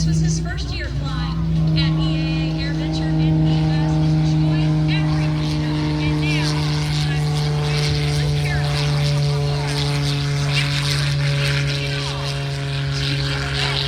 was his first year flying at Eaa Airventure, and he was enjoying every minute of it. And now, I'm so paramount for Skip Stewart to take it all to the flag.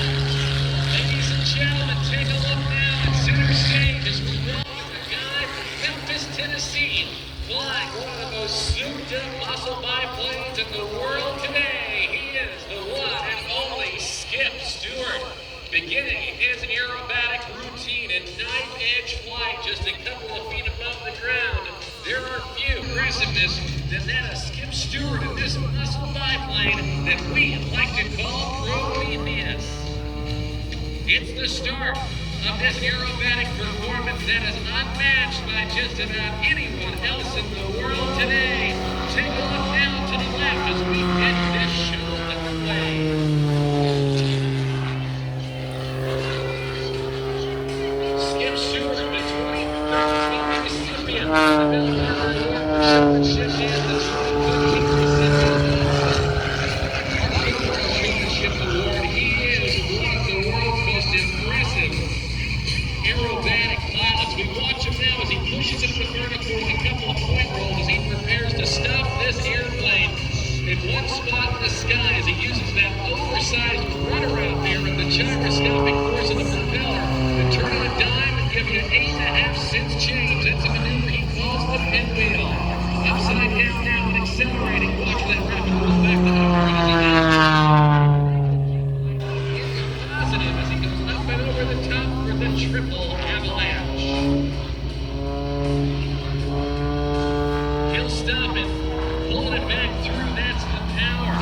Ladies and gentlemen, take a look now at center stage as we welcome the guy from Memphis, Tennessee, flying one of the most souped-up muscle biplanes in the world today. He is the one and only Skip Stewart, beginning his aerobatic routine in knife-edge flight just a couple of feet above the ground. There are few aggressiveness than that of Skip Stewart in this muscle biplane that we like to call Prometheus. It's the start of this aerobatic performance that is unmatched by just about anyone else in the world today. Take a look now to the left as we get this show underway. Skip Stewart, the 23rd recipient of the Milton Championship and the 2015 recipient of the World Championship Award. He is one of the world's most impressive aerobatic pilots. We watch him now as he pushes into the vertical with a couple of point rolls as he prepares to stop this airplane in one spot in the sky as he uses that oversized rudder out there and the gyroscopic force of the propeller to turn on a dime and give you 8.5 cents change. That's a maneuver he calls the pinwheel. Upside down now and accelerating. Watch that rapid move back to upward as he positive as he goes up and over the top for the triple avalanche. He'll stop it, pulling it back through. That's the power.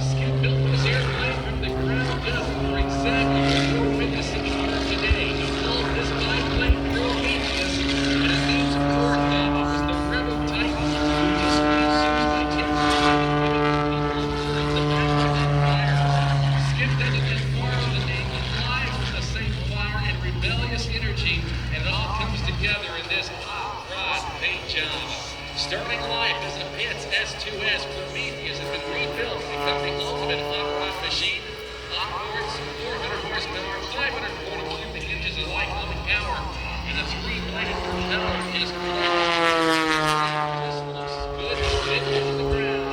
Skip built this airplane from the ground up for exactly what you're witnessing here today. He called this biplane Prometheus, and his name's important that it was the rebel titan who displayed suits by taking the back of fire. Skip doesn't get far with the name. He flies with the same fire and rebellious energy, and it all comes together in this hot rod paint job. Starting life as a Pitts S2S, Prometheus has been rebuilt to become the ultimate hot rod machine. Onboards, 400 horsepower, 540 cubic inches of light-loving power, and a three-bladed propeller just looks good to fit into the ground.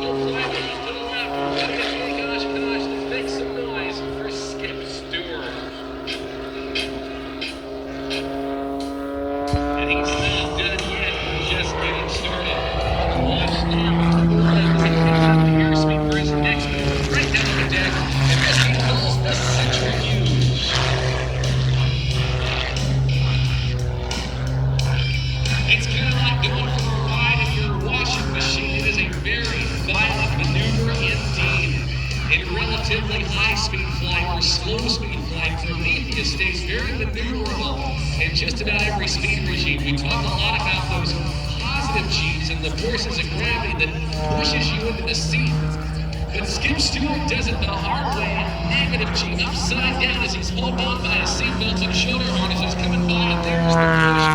He'll fly the to the left. Ready to say gosh, let's make some noise for Skip Stewart. And he's not done yet. He's just getting started. Watch now. Taking out the airspeed for his next move right down the deck. And this he calls the centrifuge. It's kind of like going for a ride in your washing machine. It is a very violent maneuver indeed. In relatively high-speed flight or slow-speed flight, Prometheus stays very maneuverable in just about every speed regime. We talk a lot about those positive G's and the forces of gravity that pushes you into the seat. But Skip Stewart does it the hard way, negative G, upside down as he's held on by his seatbelts and shoulder harnesses coming by, and there's the push.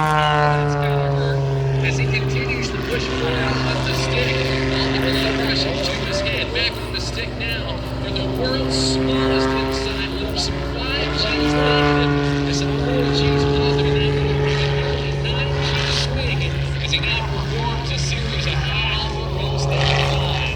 It's kind of hurt as he continues to push forward up the stick. All the blood rushing to his head. Back on the stick now for the world's smallest inside loop. Some 5 G's negative and some 4 G's positive. And now we're nearly 9 G's swing as he now performs a series of high alpha rolls that fly.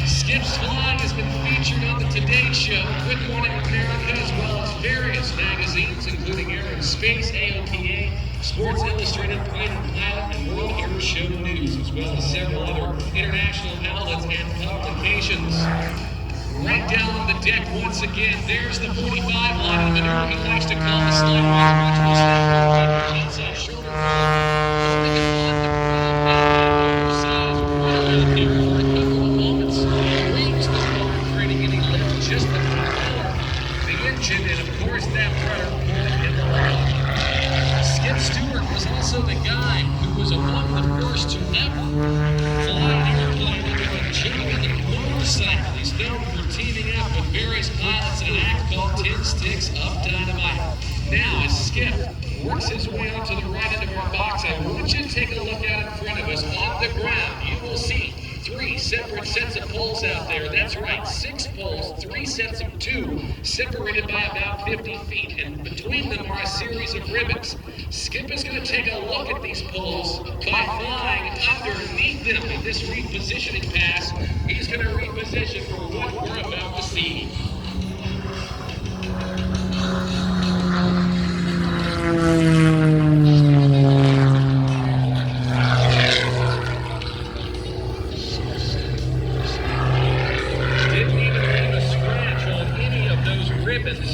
Skip's flying has been featured on the Today Show, Good Morning America, as well as various magazines, including Aerospace, AOPA, Sports Illustrated, Pride and Pilot, and World Air Show News, as well as several other international outlets and publications. Right down on the deck once again, there's the 45 line, a maneuver he likes to call the slide ride, which will slide inside shoulder roll, holding it on the ground and oversized rudder out there for a couple of moments. Brings the car, creating any lift, just the propeller, the engine, and of course that rudder pulling in the line. Skip Stewart was also the guy who was among the first to ever fly an airplane under a genuine motorcycle. He's known for teaming up with various pilots in an act called 10 Sticks of Dynamite. Now, as Skip works his way out to the right end of our box, I want you to take a look out in front of us on the ground. You will see separate sets of poles out there. That's right, 6 poles, 3 sets of 2, separated by about 50 feet. And between them are a series of ribbons. Skip is going to take a look at these poles by flying underneath them. In this repositioning pass, he's going to reposition for what we're about to see.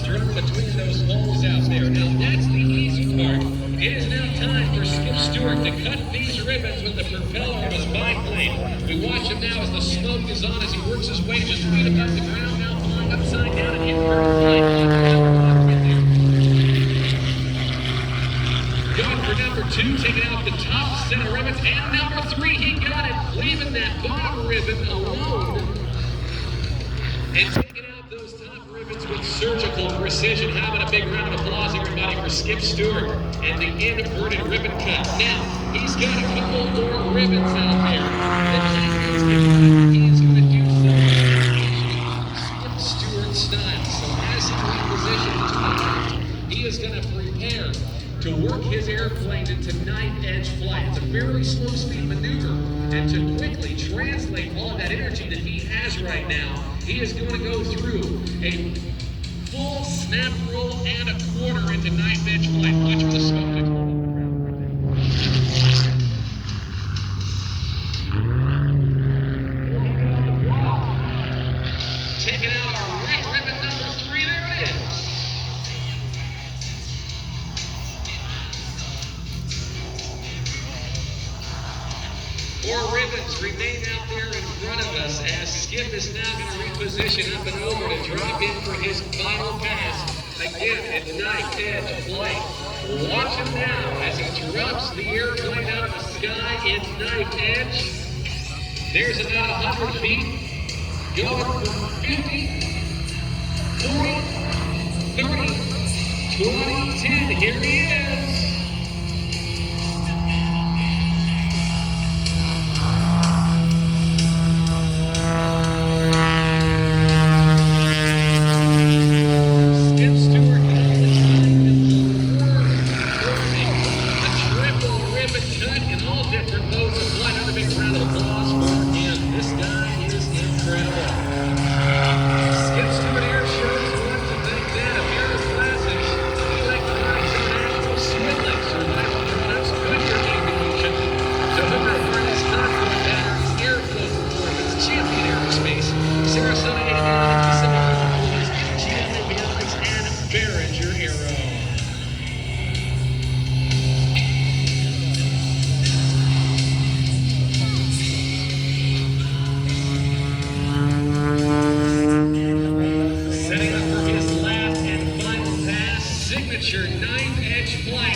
Strung between those poles out there. Now that's the easy part. It is now time for Skip Stewart to cut these ribbons with the propeller of his biplane. We watch him now as the smoke is on as he works his way just feet above the ground, now flying upside down and inverted flight. Going for number 2, taking out the top set of ribbons, and number 3, he got it, leaving that bottom ribbon alone. And taking out those top ribbons with surgical precision. How about a big round of applause, everybody, for Skip Stewart and the inverted ribbon cut. Now, he's got a couple more ribbons out there that he's going to do something Skip Stewart style. So as he repositions, he is going to prepare to work his airplane into knife edge flight. It's a fairly slow speed maneuver, and to quickly translate all of that energy that he has right now, he is going to go through a full snap roll and a quarter into knife edge flight. Watch for the smoke to come on the ground. Taking out our red ribbon number 3, there it is. 4 ribbons remain out there in front of us as Skip is now going to reposition up and over to drop in for his final pass. Again, at knife edge flight. Watch him now as he drops the airplane out of the sky in knife edge. There's about 100 feet. Going for 50, 40, 30, 20, 10. Here he is.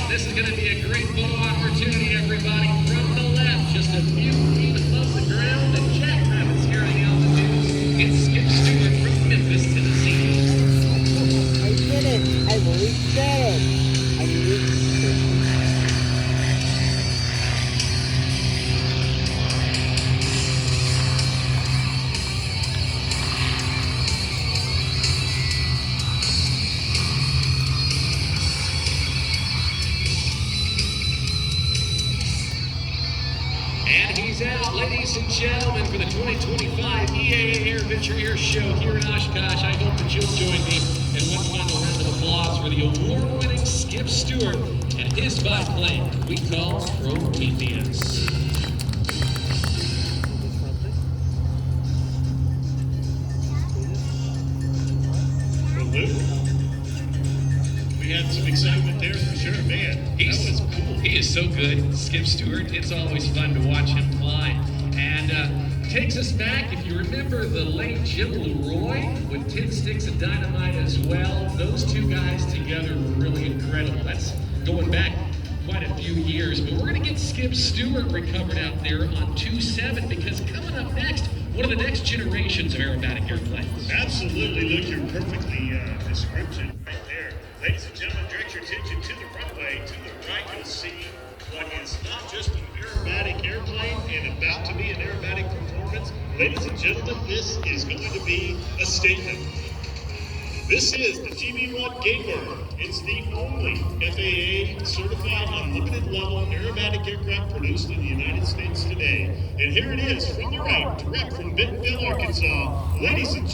This is going to be a great photo opportunity, everybody. From the left, just a few feet above the ground, the jackrabbits here at the altitude. It's Skip Stewart from Memphis, Tennessee. I did it. I really did it. I really did it. And he's out, ladies and gentlemen, for the 2025 Eaa Airventure Air Show here in Oshkosh. I hope that you'll join me in one final round of applause for the award-winning Skip Stewart and his biplane we call Prometheus. Well, Luke, we had some excitement there for sure, man. That was cool. He is so good, Skip Stewart. It's always fun to watch him fly. And takes us back, if you remember the late Jim Leroy with 10 Sticks of Dynamite as well. Those two guys together were really incredible. That's going back quite a few years. But we're going to get Skip Stewart recovered out there on 2-7 because coming up next, one of the next generations of aerobatic airplanes. Absolutely, Luke, you're perfectly description right there. Ladies and gentlemen, direct your attention to the runway. To the right, you'll see what is not just an aerobatic airplane and about to be an aerobatic performance, Ladies and gentlemen, this is going to be a statement. This is the GB1 Gamer. It's the only FAA certified unlimited level aerobatic aircraft produced in the United States today. And here it is from the right, direct from Bentonville, Arkansas. Ladies and gentlemen.